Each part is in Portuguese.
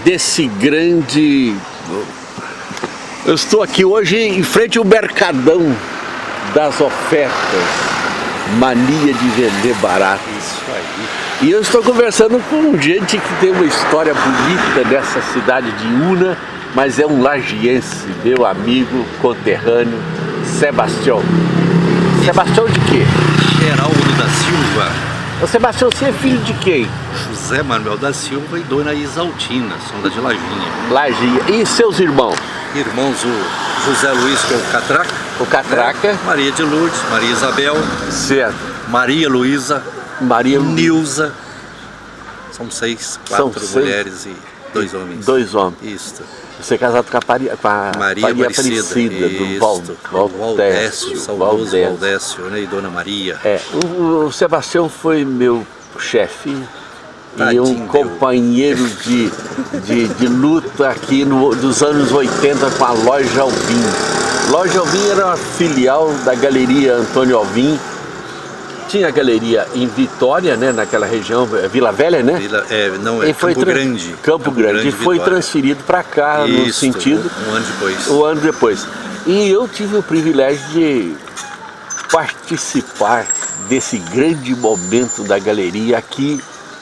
desse grande... Eu estou aqui hoje em frente ao Mercadão das Ofertas, mania de vender barato. Isso aí. E eu estou conversando com gente que tem uma história bonita dessa cidade de Una, mas é um lagiense, meu amigo conterrâneo, Sebastião. Sebastião de quê? Geraldo da Silva. Ô Sebastião, você é filho de quem? José Manuel da Silva e Dona Isaltina, são da de Lajinha. Lajinha. E seus irmãos? Irmãos, o José Luiz, que é o Catraca. O Catraca. Né? Maria de Lourdes, Maria Isabel. Certo. Maria Luísa. Maria Nilza. São quatro seis. Mulheres e 2 homens. 2 homens. Isso. Você é casado com a Maria Aparecida, do Valdécio, saudoso Valdécio, né? E Dona Maria. O Sebastião foi meu chefe e um companheiro de luta aqui dos anos 80 com a Loja Alvim. Loja Alvim era uma filial da Galeria Antônio Alvim. Tinha a galeria em Vitória, né, naquela região, Vila Velha, né? Campo Grande. Campo Grande. E foi transferido para cá, no sentido... Um ano depois. Um ano depois. E eu tive o privilégio de participar desse grande momento da galeria aqui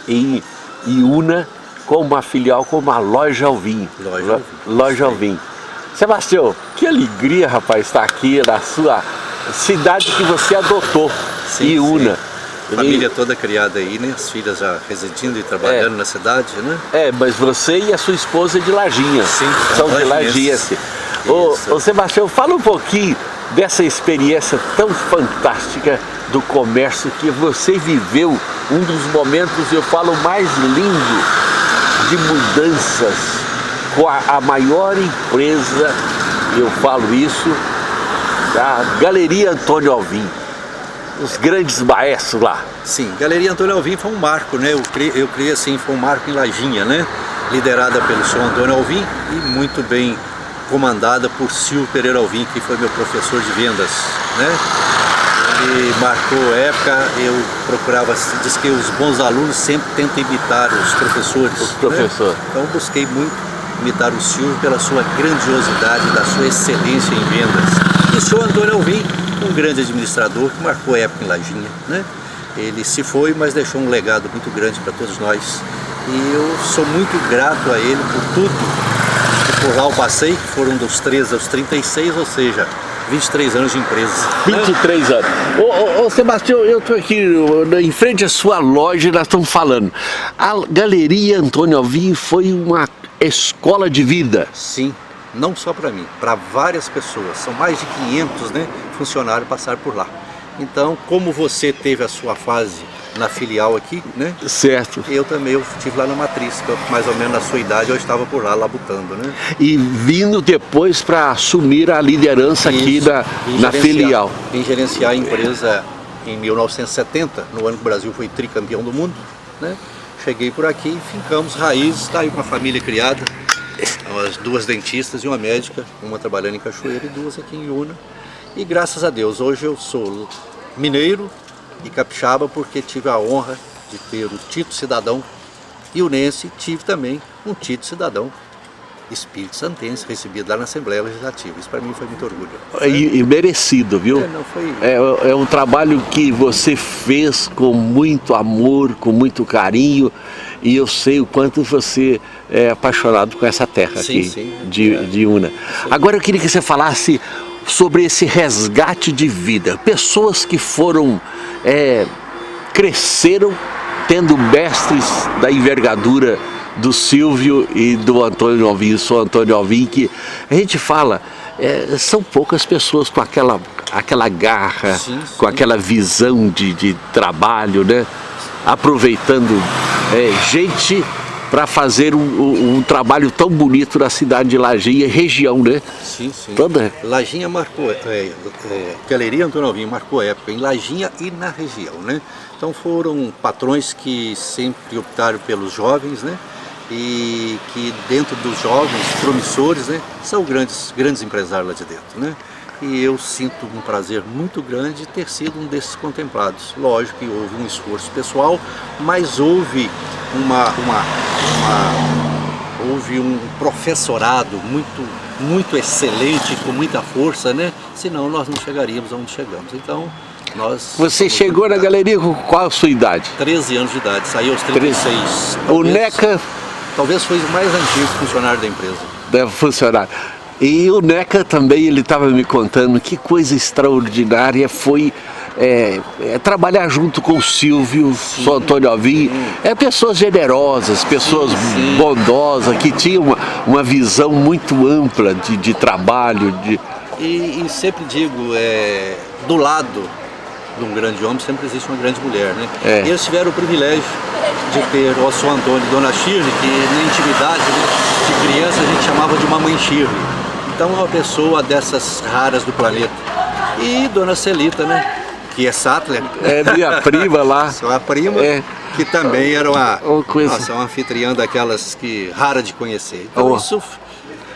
em Una, com uma filial, como a Loja Alvim. Loja Alvim. Sebastião, que alegria, rapaz, estar aqui na sua cidade que você adotou. Sim, Una. Sim. Família toda criada aí, né? As filhas já residindo e trabalhando na cidade, né? Mas você e a sua esposa é de Lajinha. Sim, são de Lajinha. Ô Sebastião, fala um pouquinho dessa experiência tão fantástica do comércio que você viveu, um dos momentos, eu falo, mais lindo de mudanças com a maior empresa, eu falo isso, da Galeria Antônio Alvim. Os grandes maestros lá. Sim, Galeria Antônio Alvim foi um marco, né? Eu criei assim, foi um marco em Lajinha, né? Liderada pelo senhor Antônio Alvim e muito bem comandada por Silvio Pereira Alvim, que foi meu professor de vendas, né? Ele marcou época, eu procurava, diz que os bons alunos sempre tentam imitar os professores. Os professores. Né? Então busquei muito imitar o Silvio pela sua grandiosidade, da sua excelência em vendas. E o senhor Antônio Alvim, um grande administrador que marcou época em Lajinha, né? Ele se foi, mas deixou um legado muito grande para todos nós. E eu sou muito grato a ele por tudo que por lá eu passei, que foram dos 13 aos 36, ou seja, 23 anos de empresa. 23 né? anos. Ô Sebastião, eu estou aqui em frente à sua loja e nós estamos falando. A Galeria Antônio Alvim foi uma escola de vida. Sim. Não só para mim, para várias pessoas. São mais de 500, né, funcionários passaram por lá. Então, como você teve a sua fase na filial aqui, né? Certo. Eu também estive lá na matriz, que mais ou menos na sua idade eu estava por lá labutando, né? E vindo depois para assumir a liderança aqui na filial. Vim gerenciar a empresa em 1970, no ano que o Brasil foi tricampeão do mundo, né? Cheguei por aqui e fincamos raízes, tá aí com a família criada. As 2 dentistas e uma médica, uma trabalhando em Cachoeira e 2 aqui em Una. E graças a Deus, hoje eu sou mineiro e capixaba porque tive a honra de ter o título cidadão e unense, tive também um título cidadão espírito santense, recebido lá na Assembleia Legislativa. Isso para mim foi muito orgulho. E merecido, viu? É um trabalho que você fez com muito amor, com muito carinho, e eu sei o quanto você é apaixonado com essa terra aqui de Una. Agora eu queria que você falasse sobre esse resgate de vida. Pessoas que foram, cresceram tendo mestres da envergadura do Silvio e do Antônio Alvim, o senhor Antônio Alvim, que a gente fala, são poucas pessoas com aquela garra, com aquela visão de trabalho, né? Aproveitando gente para fazer um trabalho tão bonito na cidade de Lajinha e região, né? Sim, sim. Lajinha marcou, Galeria Antônio Alvim marcou época em Lajinha e na região, né? Então foram patrões que sempre optaram pelos jovens, né? E que dentro dos jovens promissores, né? São grandes empresários lá de dentro, né? E eu sinto um prazer muito grande de ter sido um desses contemplados. Lógico que houve um esforço pessoal, mas houve houve um professorado muito excelente, com muita força, né? Senão nós não chegaríamos onde chegamos. Então, nós... Você chegou na galeria com qual a sua idade? 13 anos de idade, saí aos 36. O Neca... Talvez foi o mais antigo funcionário da empresa. Deve funcionar. E o Neca também, ele estava me contando que coisa extraordinária foi trabalhar junto com o Silvio, o Antônio Alvim. Pessoas generosas, pessoas bondosas, que tinham uma visão muito ampla de trabalho. E sempre digo, do lado de um grande homem sempre existe uma grande mulher, né? E eles tiveram o privilégio de ter o seu Antônio e Dona Shirley, que na intimidade, né, de criança a gente chamava de Mamãe Shirley. Então é uma pessoa dessas raras do planeta. E Dona Celita, né? Que é Sattler. É minha prima lá. Sua prima, que também era uma anfitriã daquelas que rara de conhecer. Então isso,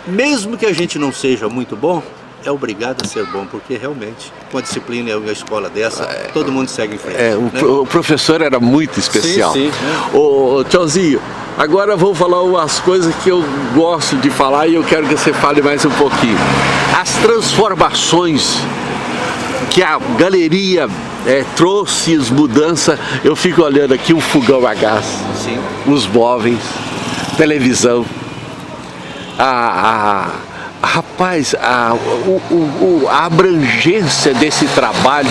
mesmo que a gente não seja muito bom, é obrigado a ser bom, porque realmente, com a disciplina e uma escola dessa, todo mundo segue em frente. O professor era muito especial. Sim. Ô, Tchauzinho, agora vou falar umas coisas que eu gosto de falar e eu quero que você fale mais um pouquinho. As transformações que a galeria trouxe, as mudanças, eu fico olhando aqui o fogão a gás, os móveis, televisão, rapaz, a abrangência desse trabalho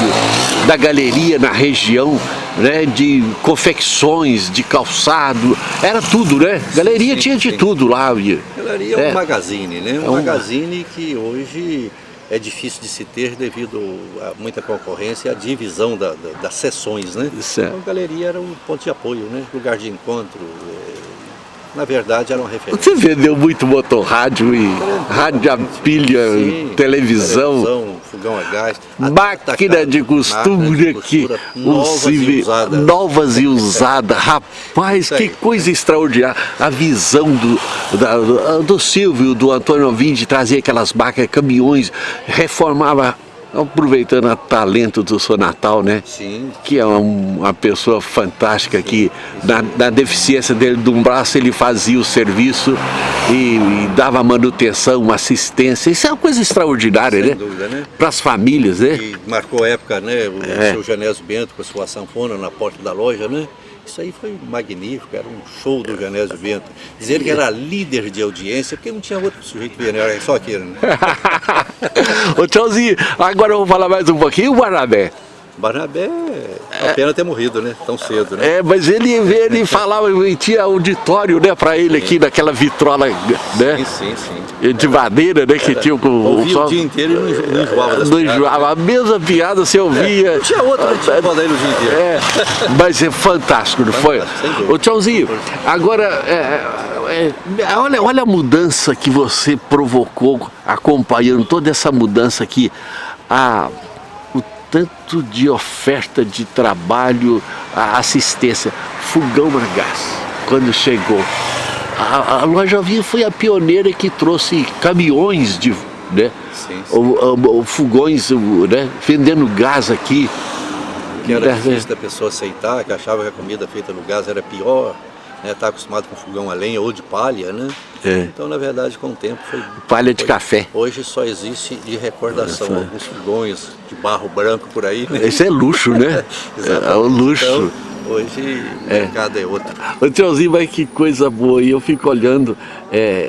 da galeria na região, né, de confecções, de calçado, era tudo, né? Galeria tinha de tudo lá. Galeria é um magazine, né? Um magazine que hoje é difícil de se ter devido a muita concorrência e a divisão das seções, né? Então, a galeria era um ponto de apoio, né? Lugar de encontro. Na verdade, era uma referência. Você vendeu muito motorrádio e rádio a pilha, televisão, fogão a gás, máquina de costura, novas e usadas. Rapaz, que coisa extraordinária. A visão do Silvio, do Antônio Alvim, de trazer aquelas máquinas, caminhões, reformava. Aproveitando o talento do seu Natal, né? Sim. Que é uma pessoa fantástica, que na deficiência dele de um braço ele fazia o serviço e dava manutenção, assistência. Isso é uma coisa extraordinária, sem né? dúvida, né? Para as famílias, né? E marcou a época, né? O seu Genésio Bento com a sua sanfona na porta da loja, né? Isso aí foi magnífico, era um show do Genésio Bento. Dizer que era líder de audiência, porque não tinha outro sujeito vendo, era só aquele, né? Ô Tchauzinho, agora eu vou falar mais um pouquinho, o Barnabé. Barnabé, a pena ter morrido, né? Tão cedo, né? Mas ele falava, tinha auditório, né, pra ele aqui naquela vitrola, né? Sim. De madeira, né, que tinha ouvia o dia inteiro e não enjoava das piadas. A mesma piada você ouvia. Não tinha outra, né? Tinha pra ele o dia inteiro. Mas é fantástico, não foi? Ô Tchauzinho, agora, olha a mudança que você provocou, acompanhando toda essa mudança aqui. Tanto de oferta de trabalho, a assistência, fogão a gás, quando chegou. A loja Alvim foi a pioneira que trouxe caminhões de, né, fogões, né, vendendo gás aqui. Que era difícil da pessoa aceitar, que achava que a comida feita no gás era pior, né, tá acostumado com fogão a lenha ou de palha, né? Então, na verdade, com o tempo foi... Palha de café. Hoje só existe de recordação alguns fogões de barro branco por aí, né? Esse é luxo, né? É o luxo. Então, hoje o mercado é outro. Ô Tchauzinho, mas que coisa boa. E eu fico olhando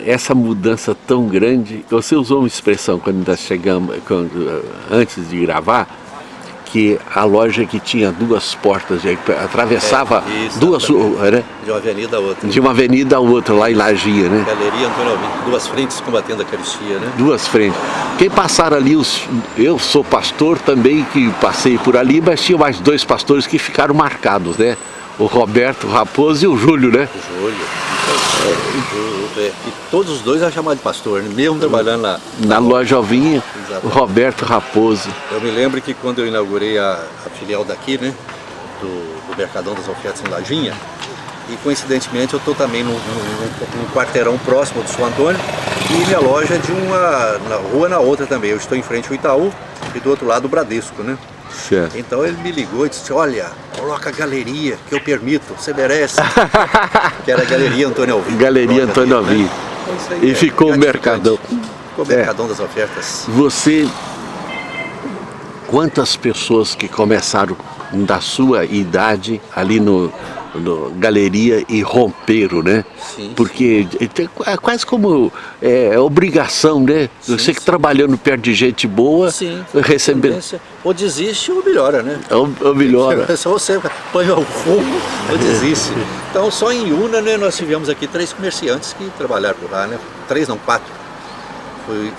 essa mudança tão grande. Você usou uma expressão quando nós chegamos, antes de gravar, que a loja que tinha duas portas, atravessava duas, né? De uma avenida a outra. De uma avenida a outra, lá em Lagia, né? Galeria Antônio Alvim, duas frentes combatendo a carestia, né? Duas frentes. Quem passaram ali, eu sou pastor também, que passei por ali, mas tinha mais dois pastores que ficaram marcados, né? O Roberto Raposo e o Júlio, né? O Júlio. E todos os dois eram chamados de pastor, né? Mesmo trabalhando na loja Alvim, o Roberto Raposo. Eu me lembro que quando eu inaugurei a filial daqui, né? Do Mercadão das Ofertas em Lajinha, e coincidentemente eu estou também num quarteirão próximo do São Antônio, e minha loja é de uma rua na outra também. Eu estou em frente ao Itaú e do outro lado o Bradesco, né? Certo. Então ele me ligou e disse, olha, coloca a galeria que eu permito, você merece. Que era a Galeria Antônio Alvim. Galeria Antônio Alvim. E ficou o Mercadão. Ficou o Mercadão das Ofertas. Você, quantas pessoas que começaram da sua idade ali no Galeria e romperam, né? Sim, porque é quase como obrigação, né? Sim, Você que sim. trabalhando perto de gente boa, Sim, recebendo. ou desiste ou melhora, né? Ou melhora. Se você põe o fogo ou desiste. Então só em Una, né, nós tivemos aqui 3 comerciantes que trabalharam por lá, né? 3 não, 4.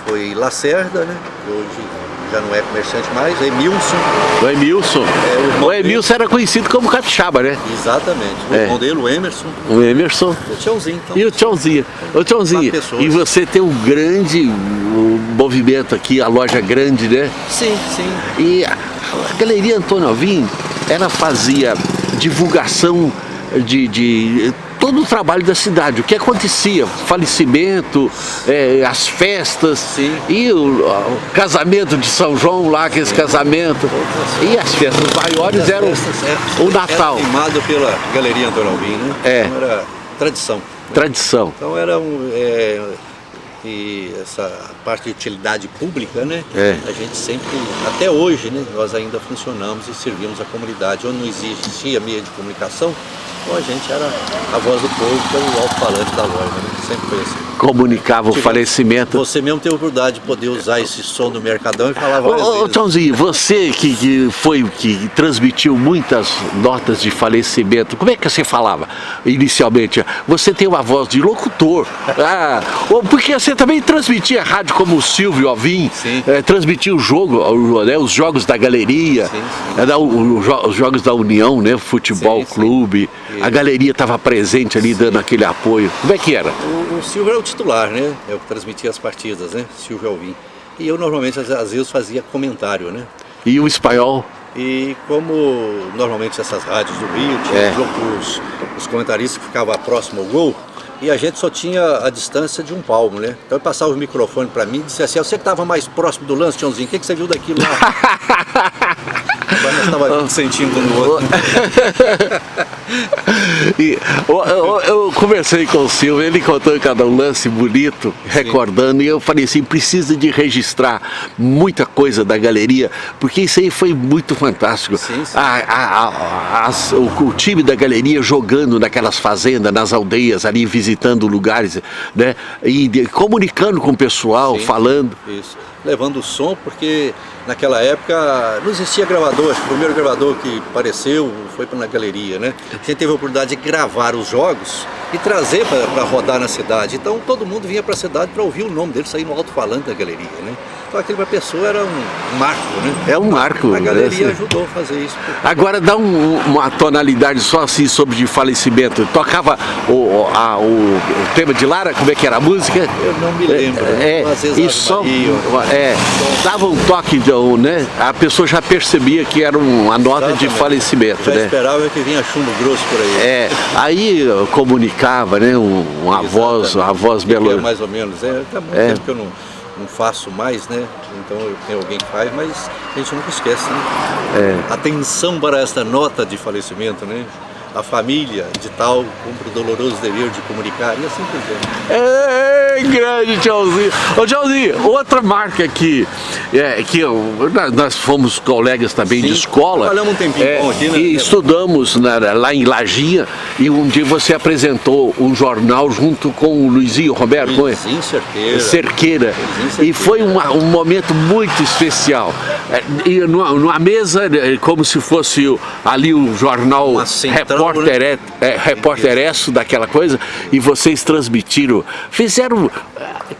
Foi Lacerda, né? Que hoje já não é comerciante mais, Emilson. O Emilson. O O Emilson era conhecido como capixaba, né? Exatamente. O irmão dele, o Emerson. O Emerson. O Tiãozinho. Então, E o Tiãozinho. Ô Tiãozinho, 4 pessoas. e você tem um grande movimento aqui, a loja grande, né? Sim, sim. E a Galeria Antônio Alvim, ela fazia divulgação de todo o trabalho da cidade, o que acontecia, falecimento, as festas, Sim. e o casamento de São João lá, aquele casamento, e as festas maiores eram o Natal. Era filmado pela Galeria Antônio Alvim, né? Então era tradição. Tradição. Então era e essa parte de utilidade pública, né? A gente sempre, até hoje, né? Nós ainda funcionamos e servimos a comunidade. Onde não existia meio de comunicação, então a gente era a voz do povo pelo alto-falante da loja, né? Sempre foi assim. Comunicava o falecimento. Você mesmo teve a oportunidade de poder usar esse som do Mercadão e falar várias vezes. Tãozinho, você que transmitiu muitas notas de falecimento, como é que você falava inicialmente? Você tem uma voz de locutor, porque você também transmitia rádio como o Silvio Alvim, transmitia o jogo, né, os jogos da Galeria, os jogos da União, né, futebol clube, a Galeria estava presente ali dando aquele apoio. Como é que era? O Silvio era o titular, né? É o que transmitia as partidas, né? Silvio Alvim. E eu normalmente às vezes fazia comentário, né? E o espanhol? E como normalmente essas rádios do Rio tinham os comentaristas que ficavam próximo ao gol, e a gente só tinha a distância de 1 palmo, né? Então eu passava o microfone para mim e disse assim, você que estava mais próximo do lance, Tiãozinho, o que você viu daquilo lá? Agora nós estávamos sentindo no outro. Eu conversei com o Silvio, ele contou cada um lance bonito, recordando, e eu falei assim, precisa de registrar muita coisa da Galeria, porque isso aí foi muito fantástico. O time da Galeria jogando naquelas fazendas, nas aldeias, ali visitando lugares, né? E comunicando com o pessoal, falando. Isso, levando o som, porque naquela época não existia gravador, acho que o primeiro gravador que apareceu foi na Galeria, né? A gente teve a oportunidade de gravar os jogos e trazer para rodar na cidade. Então todo mundo vinha para a cidade para ouvir o nome dele sair no alto-falante da Galeria, né? Então aquilo para a pessoa era um marco, né? É um marco. A Galeria ajudou a fazer isso. Agora dá uma tonalidade só assim sobre de falecimento. Tocava o tema de Lara, como é que era a música? Eu não me lembro. Às vezes e só, dava um toque, né? A pessoa já percebia que era uma nota de falecimento, já né? esperava que vinha chumbo grosso por aí. Aí comunicava, né? Uma voz melódica. Mais ou menos. Tá muito tempo que eu não faço mais, né? Então tem alguém que faz, mas a gente nunca esquece, né? Atenção para esta nota de falecimento, né? A família de tal cumpre o doloroso dever de comunicar e assim por diante. Grande Tiãozinho. Ô Tiãozinho, outra marca que nós fomos colegas também de escola. Trabalhamos um tempinho bom aqui, né? E estudamos lá em Lajinha, e um dia você apresentou um jornal junto com o Luizinho Roberto. Luizinho Cerqueira. E foi um momento muito especial. E numa mesa, como se fosse ali o jornal Repórter daquela coisa, e vocês transmitiram, fizeram,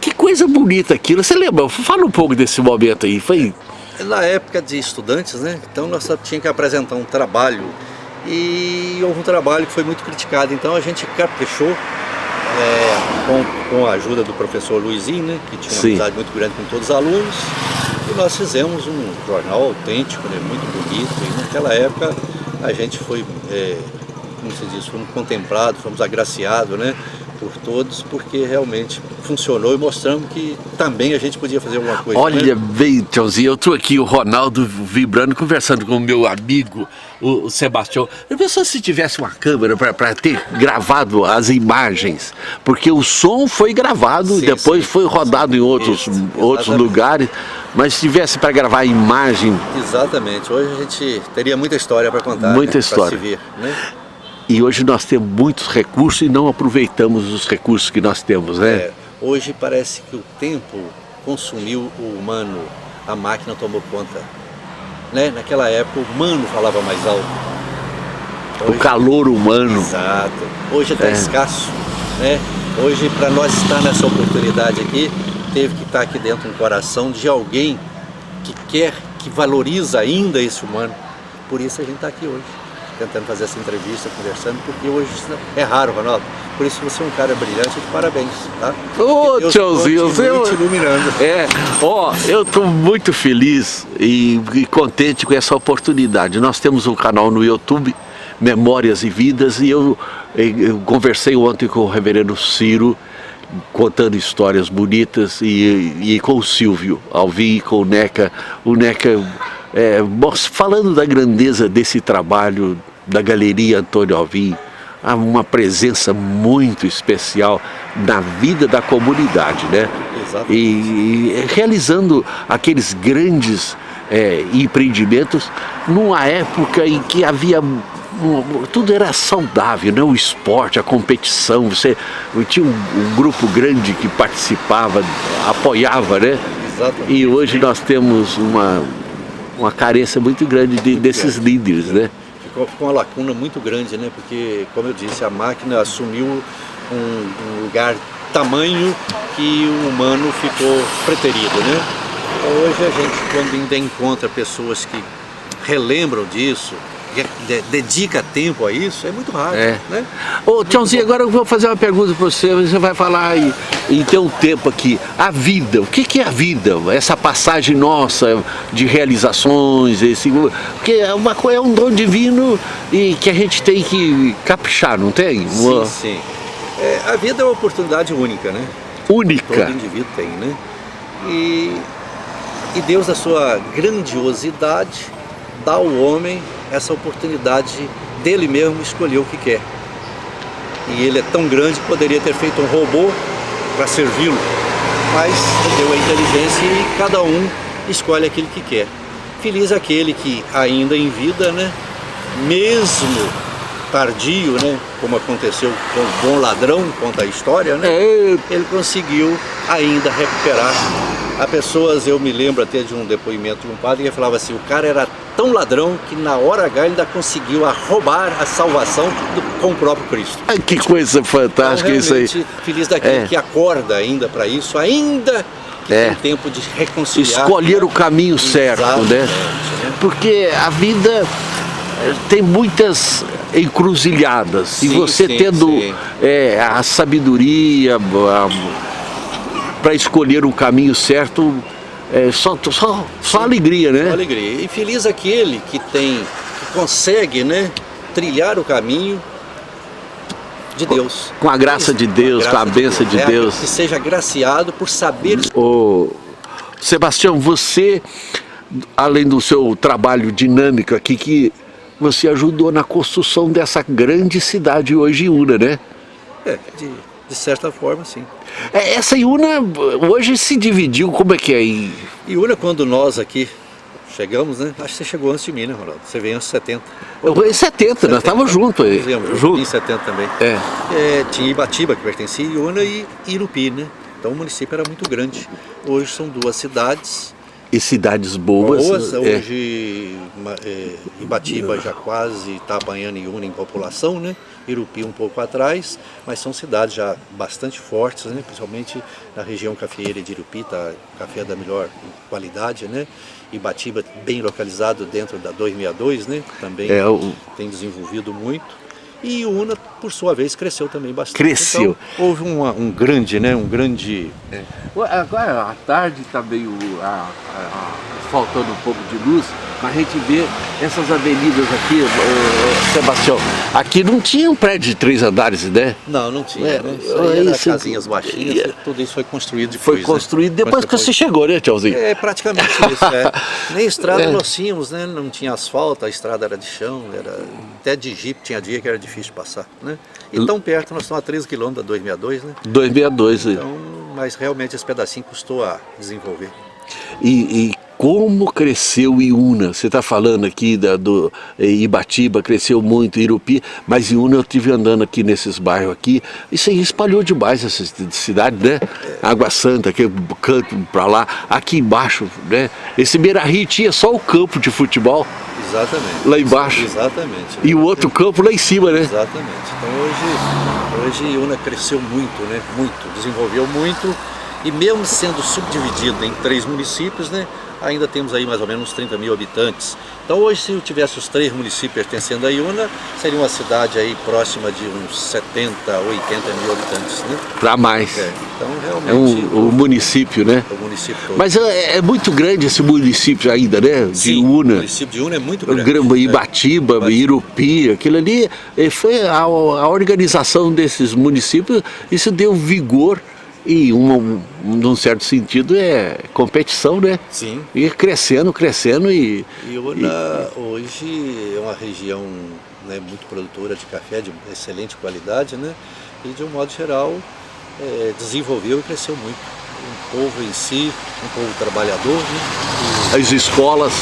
que coisa bonita aquilo, você lembra? Fala um pouco desse momento aí, foi... Na época de estudantes, né, então nós tínhamos que apresentar um trabalho, e houve um trabalho que foi muito criticado, então a gente caprichou, com a ajuda do professor Luizinho, né, que tinha uma amizade muito grande com todos os alunos, e nós fizemos um jornal autêntico, né, muito bonito, e naquela época a gente foi... como se diz, fomos contemplados, fomos agraciados, né, por todos, porque realmente funcionou e mostramos que também a gente podia fazer alguma coisa. Olha né? bem, Tchãozinho, eu estou aqui, o Ronaldo, vibrando, conversando com o meu amigo, o Sebastião. Eu pensou se tivesse uma câmera para ter gravado as imagens, porque o som foi gravado, Sim, depois sim. foi rodado em outros Exatamente. lugares, mas se tivesse para gravar a imagem. Exatamente. Hoje a gente teria muita história para contar. Muita né? história. Pra se ver, né? E hoje nós temos muitos recursos e não aproveitamos os recursos que nós temos, né? Hoje parece que o tempo consumiu o humano, a máquina tomou conta. Né? Naquela época o humano falava mais alto. O calor humano. Exato. Hoje está escasso. Né? Hoje, para nós estar nessa oportunidade aqui, teve que estar aqui dentro um coração de alguém que quer, que valoriza ainda esse humano. Por isso a gente está aqui hoje, tentando fazer essa entrevista, conversando, porque hoje é raro, Ronaldo. Por isso você é um cara brilhante, de parabéns, tá? Ô, Tchãozinho, te iluminando. Eu estou muito feliz e contente com essa oportunidade. Nós temos um canal no YouTube, Memórias e Vidas, e eu conversei ontem com o reverendo Ciro, contando histórias bonitas, e com o Silvio Alvim, com o Neca. O Neca falando da grandeza desse trabalho da Galeria Antônio Alvim, há uma presença muito especial na vida da comunidade, né? Exatamente. E realizando aqueles grandes empreendimentos numa época em que havia tudo era saudável, né? O esporte, a competição, você tinha um grupo grande que participava, apoiava, né? Exatamente. E hoje nós temos uma carência muito grande desses líderes, né? Ficou uma lacuna muito grande, né? Porque, como eu disse, a máquina assumiu um lugar tamanho que o humano ficou preterido, né? Então hoje a gente, quando ainda encontra pessoas que relembram disso, dedica tempo a isso, é muito raro, né? Ô, Tchãozinho, agora eu vou fazer uma pergunta para você, você vai falar em ter um tempo aqui. A vida, o que é a vida? Essa passagem nossa de realizações, porque é um dom divino e que a gente tem que caprichar, não tem? Sim, sim. A vida é uma oportunidade única, né? Única. Todo indivíduo tem, né? E Deus, na sua grandiosidade, dá ao homem essa oportunidade dele mesmo escolher o que quer. E ele é tão grande que poderia ter feito um robô para servi-lo, mas deu a inteligência e cada um escolhe aquilo que quer. Feliz aquele que ainda em vida, né, mesmo tardio, né, como aconteceu com o bom ladrão, conta a história, né, ele conseguiu ainda recuperar. Há pessoas, eu me lembro até de um depoimento de um padre que falava assim, o cara era tão ladrão que na hora H ele ainda conseguiu roubar a salvação com o próprio Cristo. Ai, que coisa fantástica então, isso aí. Feliz daquele que acorda ainda para isso, ainda que tem tempo de reconciliar. Escolher o caminho certo, né? Porque a vida tem muitas encruzilhadas, sim, e você tendo a sabedoria para escolher o caminho certo, só alegria, né? Só alegria. E feliz aquele que consegue, né, trilhar o caminho de Deus. Com a graça de Deus, com a bênção de Deus. Que seja agraciado por saber. Ô, Sebastião, você, além do seu trabalho dinâmico aqui, que você ajudou na construção dessa grande cidade hoje, Iuna, né? De certa forma, sim. Essa Iuna hoje se dividiu, como é que é? Iuna, quando nós aqui chegamos, né? Acho que você chegou antes de mim, né, Ronaldo? Você veio antes de 70. Em 70, nós estávamos juntos aí. Em 70 também. Tinha Ibatiba, que pertencia a Iuna, e Irupi, né? Então o município era muito grande. Hoje são duas cidades. E cidades boas. Hoje Ibatiba já quase está apanhando Iuna em população, né? Irupi um pouco atrás, mas são cidades já bastante fortes, né? Principalmente na região cafeeira de Irupi, tá café da melhor qualidade, né? Ibatiba bem localizado dentro da 262, né? Também tem desenvolvido muito. E Iuna por sua vez, cresceu também bastante. Cresceu. Então, houve um grande, né? Um grande... Agora à tarde está meio faltando um pouco de luz, mas a gente vê essas avenidas aqui, Sebastião, aqui não tinha um prédio de 3 andares, né? Não tinha, né? Isso aí era casinhas baixinhas, tudo isso foi construído depois. Foi construído depois que você chegou, né, Tchauzinho? É, praticamente isso, Nem estrada nós tínhamos, né? Não tinha asfalto, a estrada era de chão, até de jipe, tinha dia que era difícil de passar, né? E tão perto, nós estamos a 13 km da 262, né? 262, então, mas realmente esse pedacinho custou a desenvolver. E como cresceu Iuna? Você está falando aqui do Ibatiba, cresceu muito, Irupi, mas Iuna eu estive andando aqui nesses bairros aqui, isso aí espalhou demais essa cidade, né? Água Santa, aquele canto para lá, aqui embaixo, né? Esse Beira-Rio tinha só o campo de futebol. Exatamente. Lá embaixo. Exatamente. E o outro campo lá em cima, né? Exatamente. Então hoje Iuna cresceu muito, né? Muito, desenvolveu muito. E mesmo sendo subdividido em 3 municípios, né, ainda temos aí mais ou menos uns 30 mil habitantes. Então hoje, se eu tivesse os 3 municípios pertencendo a Iuna, seria uma cidade aí próxima de uns 70, 80 mil habitantes, né? Para mais. Então realmente... o município, né? O município todo. Mas é muito grande esse município ainda, né? De Sim, Iuna. O município de Iuna é muito grande. Ibatiba, Irupi, aquilo ali, foi a organização desses municípios, isso deu vigor. E, num certo sentido, é competição, né? Sim. E crescendo e... Iuna hoje é uma região, né, muito produtora de café de excelente qualidade, né? E, de um modo geral, desenvolveu e cresceu muito. Um povo em si, um povo trabalhador, né? As escolas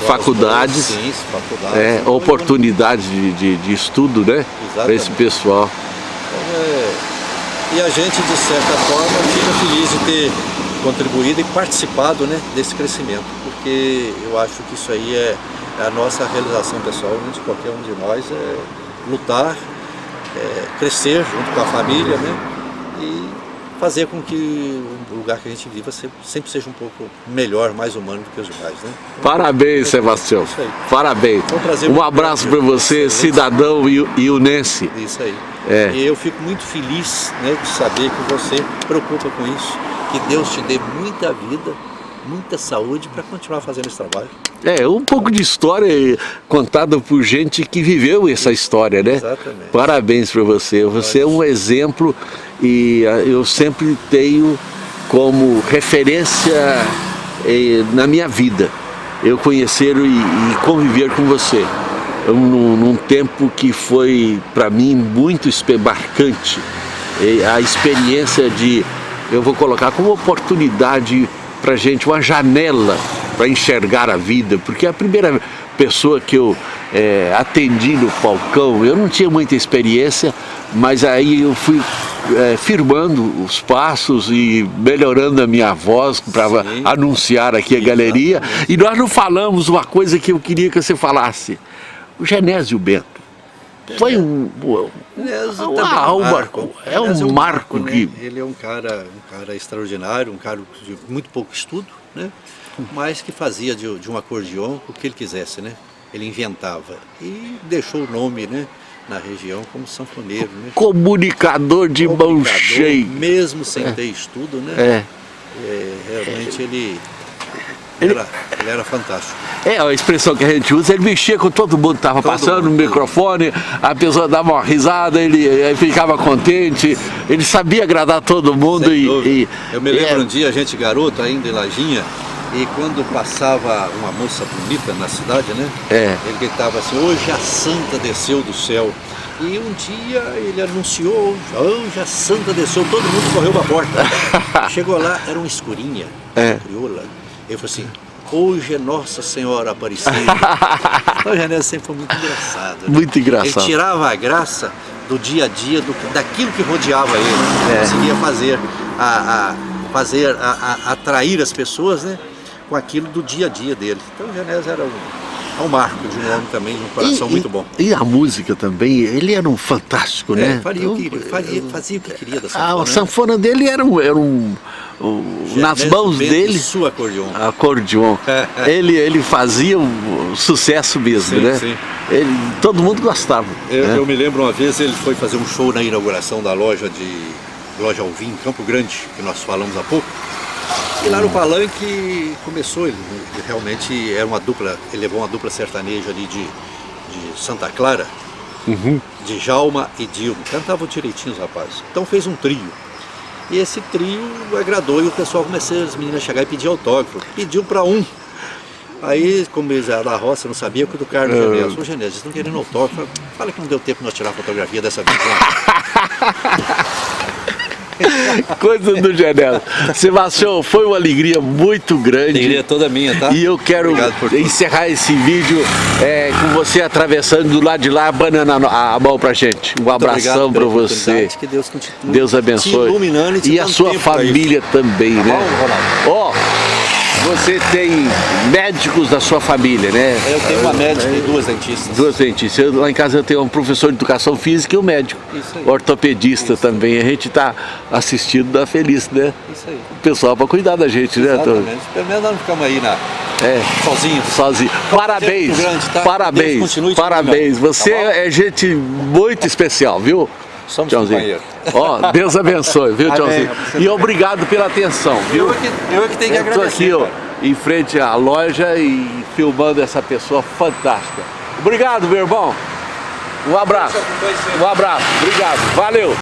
faculdades, sim, faculdades, oportunidades de estudo, né? Para esse pessoal. Então, e a gente, de certa forma, fica feliz de ter contribuído e participado, né, desse crescimento, porque eu acho que isso aí é a nossa realização pessoal, né, de qualquer um de nós, lutar, crescer junto com a família, né, e fazer com que o lugar que a gente viva sempre seja um pouco melhor, mais humano do que os demais, né? Parabéns, Sebastião. Isso aí. Parabéns. Um abraço para você, cidadão iunense. Isso aí. E eu fico muito feliz, né, de saber que você preocupa com isso, que Deus te dê muita vida, muita saúde para continuar fazendo esse trabalho. Um pouco de história contada por gente que viveu essa história, né? Exatamente. Parabéns para você. Você é um exemplo e eu sempre tenho como referência na minha vida eu conhecer e conviver com você. Num tempo que foi para mim muito marcante, a experiência eu vou colocar como oportunidade para gente, uma janela para enxergar a vida, porque a primeira pessoa que eu atendi no palcão, eu não tinha muita experiência, mas aí eu fui firmando os passos e melhorando a minha voz para anunciar aqui a galeria, e nós não falamos uma coisa que eu queria que você falasse. O Genésio Bento foi um marco né? que... Ele é um cara extraordinário, um cara de muito pouco estudo, né? Mas que fazia de um acordeon o que ele quisesse, né? Ele inventava e deixou o nome, né, na região como sanfoneiro, né? Comunicador de mão cheia. Mesmo sem ter estudo, né? Realmente ele era fantástico. A expressão que a gente usa, ele mexia com todo mundo que estava passando no microfone, a pessoa dava uma risada, ele ficava contente, ele sabia agradar todo mundo. Eu me lembro um dia, a gente garoto ainda em Lajinha, e quando passava uma moça bonita na cidade, né? Ele gritava assim: hoje a santa desceu do céu. E um dia ele anunciou: hoje a santa desceu, todo mundo correu para a porta. Chegou lá, era uma escurinha, crioula. Ele falou assim: hoje é Nossa Senhora Aparecida. Então o Genésio sempre foi muito engraçado, né? Muito engraçado. Ele tirava a graça do dia a dia, daquilo que rodeava ele. Conseguia atrair as pessoas, né, com aquilo do dia a dia dele. Então o Genésio era um marco de um homem também, de um coração muito bom. E a música também, ele era um fantástico, né? Fazia o que queria da sanfona. A sanfona dele era nas mãos dele, sua acordeon. Ele fazia um sucesso mesmo, né? Sim. todo mundo gostava. Né? Eu me lembro uma vez, ele foi fazer um show na inauguração da loja Alvim, em Campo Grande, que nós falamos há pouco. E lá no palanque começou, ele realmente era uma dupla, ele levou uma dupla sertaneja ali de Santa Clara, de Djalma e Dilma. Cantavam direitinho os rapazes. Então fez um trio. E esse trio agradou e o pessoal começou, as meninas chegar e pedir autógrafo. Pediu para um. Aí, como eles eram da roça, não sabia, que o do Carlos Genésio. Ô Genésio, eles estão querendo autógrafo. Fala que não deu tempo de nós tirar a fotografia dessa vez. Coisa do Genésio. Sebastião, foi uma alegria muito grande. Alegria toda minha, tá? E eu quero encerrar esse vídeo com você atravessando do lado de lá, banando a mão pra gente. Um abração pra você. Que Deus continue. Deus abençoe. Te iluminando e te e a sua família também, né? Ó, você tem médicos da sua família, né? Eu tenho uma médica e duas dentistas. Duas dentistas. Lá em casa eu tenho um professor de educação física e um médico. Isso aí. Ortopedista também. A gente tá assistindo da Feliz, né? Isso aí. O pessoal para cuidar da gente, né, Antônio? Exatamente. Pelo menos nós não ficamos aí sozinhos. Sozinho. Parabéns, grande, tá? parabéns, parabéns. Você é gente muito especial, viu? Somos Tchauzinho. companheiros. Ó, Deus abençoe, viu, Tchauzinho? E obrigado pela atenção, viu? Eu que tenho que agradecer. Estou aqui, ó, cara. em frente à loja e filmando essa pessoa fantástica. Obrigado, meu irmão. Um abraço. Um abraço. Obrigado. Valeu.